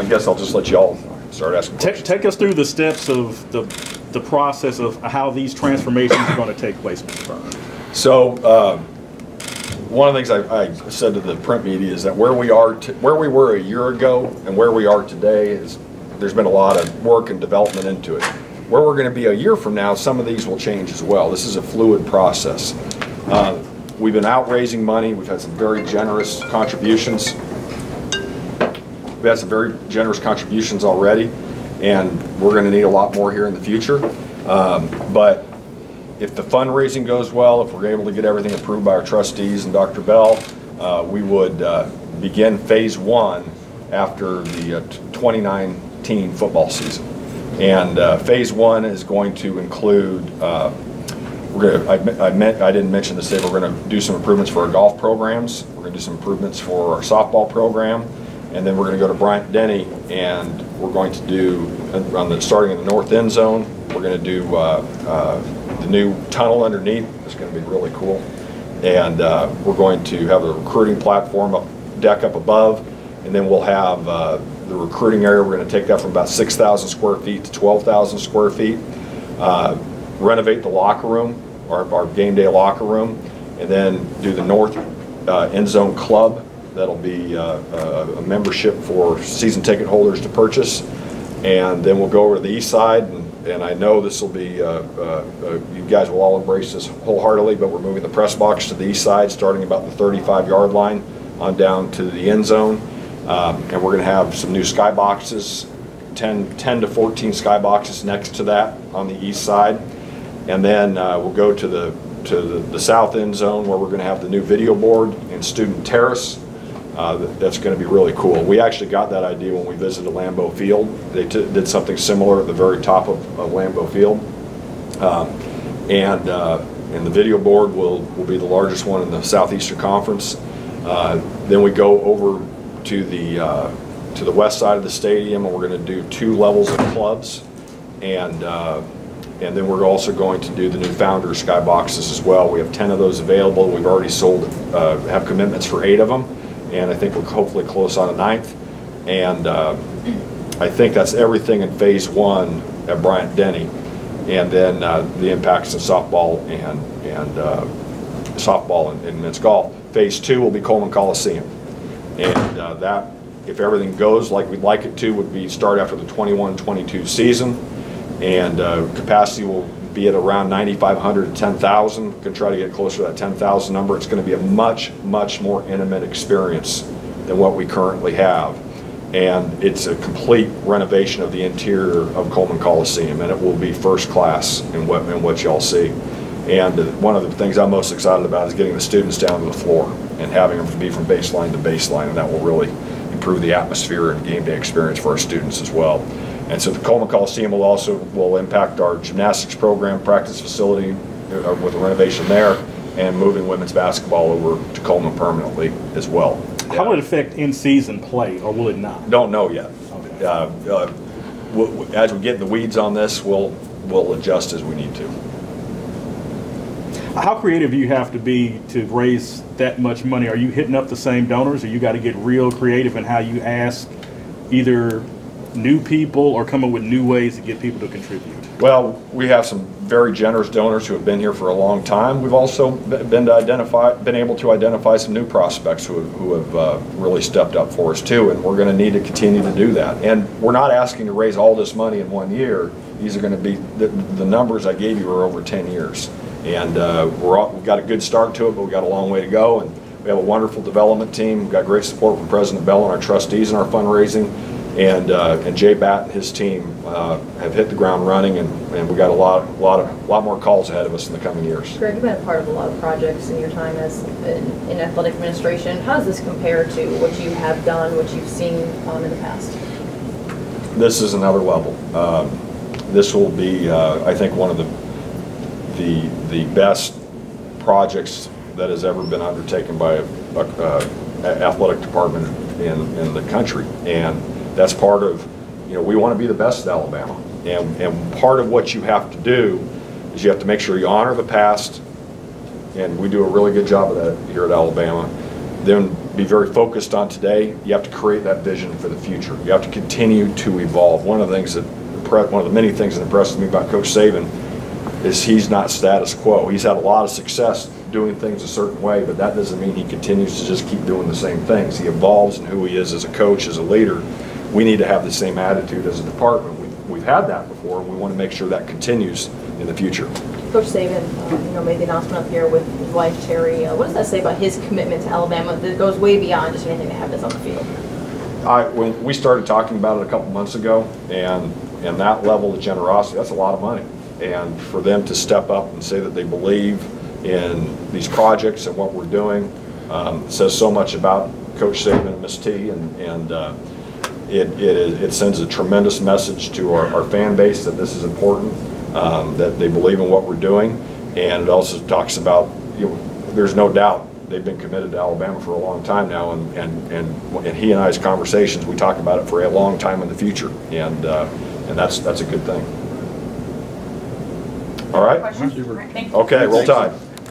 I guess I'll just let you all start asking questions. Take us through the steps of the process of how these transformations are going to take place, Mr. Byrne. So one of the things I said to the print media is that where we were a year ago and where we are today is there's been a lot of work and development into it. Where we're going to be a year from now, some of these will change as well. This is a fluid process. We've been out raising money. We've had some very generous contributions. We've had some very generous contributions already, and we're going to need a lot more here in the future. But if the fundraising goes well, if we're able to get everything approved by our trustees and Dr. Bell, we would begin phase 1 after the 2019 football season. And phase 1 is going to include, I didn't mention this today, we're going to do some improvements for our golf programs. We're going to do some improvements for our softball program. And then we're going to go to Bryant-Denny, and we're going to do, starting in the north end zone, we're going to do the new tunnel underneath. It's going to be really cool. And we're going to have a recruiting platform deck up above, and then we'll have the recruiting area. We're going to take that from about 6,000 square feet to 12,000 square feet. Renovate the locker room, our game day locker room, and then do the north end zone club. That'll be a membership for season ticket holders to purchase. And then we'll go over to the east side, and I know this will be, you guys will all embrace this wholeheartedly, but we're moving the press box to the east side, starting about the 35-yard line on down to the end zone. And we're going to have some new sky boxes, 10 to 14 sky boxes next to that on the east side. And then we'll go to the south end zone, where we're going to have the new video board and student terrace. That's going to be really cool. We actually got that idea when we visited Lambeau Field. They did something similar at the very top of Lambeau Field. And the video board will be the largest one in the Southeastern Conference. Then we go over to the west side of the stadium, and we're going to do 2 levels of clubs. And then we're also going to do the new Founders sky boxes as well. We have 10 of those available. We've already sold, have commitments for 8 of them. And I think we're hopefully close on a 9th. And I think that's everything in phase 1 at Bryant-Denny. And then the impacts of softball and men's golf. Phase 2 will be Coleman Coliseum. And that, if everything goes like we'd like it to, would be start after the 21-22 season. And capacity will be at around 9,500 to 10,000. We can try to get closer to that 10,000 number. It's going to be a much, much more intimate experience than what we currently have. And it's a complete renovation of the interior of Coleman Coliseum, and it will be first class in what y'all see. And one of the things I'm most excited about is getting the students down to the floor and having them be from baseline to baseline, and that will really improve the atmosphere and game day experience for our students as well. And so the Coleman Coliseum will impact our gymnastics program, practice facility with a renovation there, and moving women's basketball over to Coleman permanently as well. How will it affect in-season play, or will it not? Don't know yet. Okay. As we get in the weeds on this, we'll adjust as we need to. How creative do you have to be to raise that much money? Are you hitting up the same donors, or you got to get real creative in how you ask either new people or come up with new ways to get people to contribute? Well, we have some very generous donors who have been here for a long time. We've also been able to identify some new prospects who have really stepped up for us too, and we're going to need to continue to do that. And we're not asking to raise all this money in one year. These are going to be, the numbers I gave you are over 10 years. And we've got a good start to it, but we've got a long way to go. And we have a wonderful development team. We've got great support from President Bell and our trustees in our fundraising. And Jay Batt and his team have hit the ground running, and we've got a lot more calls ahead of us in the coming years. Greg, you've been a part of a lot of projects in your time as in athletic administration. How does this compare to what you have done, what you've seen in the past? This is another level. This will be, I think, one of the best projects that has ever been undertaken by an athletic department in the country, and that's part of, we want to be the best at Alabama, and part of what you have to do is you have to make sure you honor the past, and we do a really good job of that here at Alabama. Then be very focused on today. You have to create that vision for the future. You have to continue to evolve. One of the things that one of the many things that impresses me about Coach Saban is he's not status quo. He's had a lot of success doing things a certain way, but that doesn't mean he continues to just keep doing the same things. He evolves in who he is as a coach, as a leader. We need to have the same attitude as a department. We've had that before, and we want to make sure that continues in the future. Coach Saban, made the announcement up here with his wife Terry. What does that say about his commitment to Alabama that goes way beyond just anything that happens on the field? When we started talking about it a couple months ago, and that level of generosity, that's a lot of money. And for them to step up and say that they believe in these projects and what we're doing says so much about Coach Saban and Miss T, and it sends a tremendous message to our fan base that this is important, that they believe in what we're doing, and it also talks about, there's no doubt they've been committed to Alabama for a long time now, and he and I's conversations, we talk about it for a long time in the future, and that's a good thing. All right? Questions? All right, thank you. Okay, roll tide.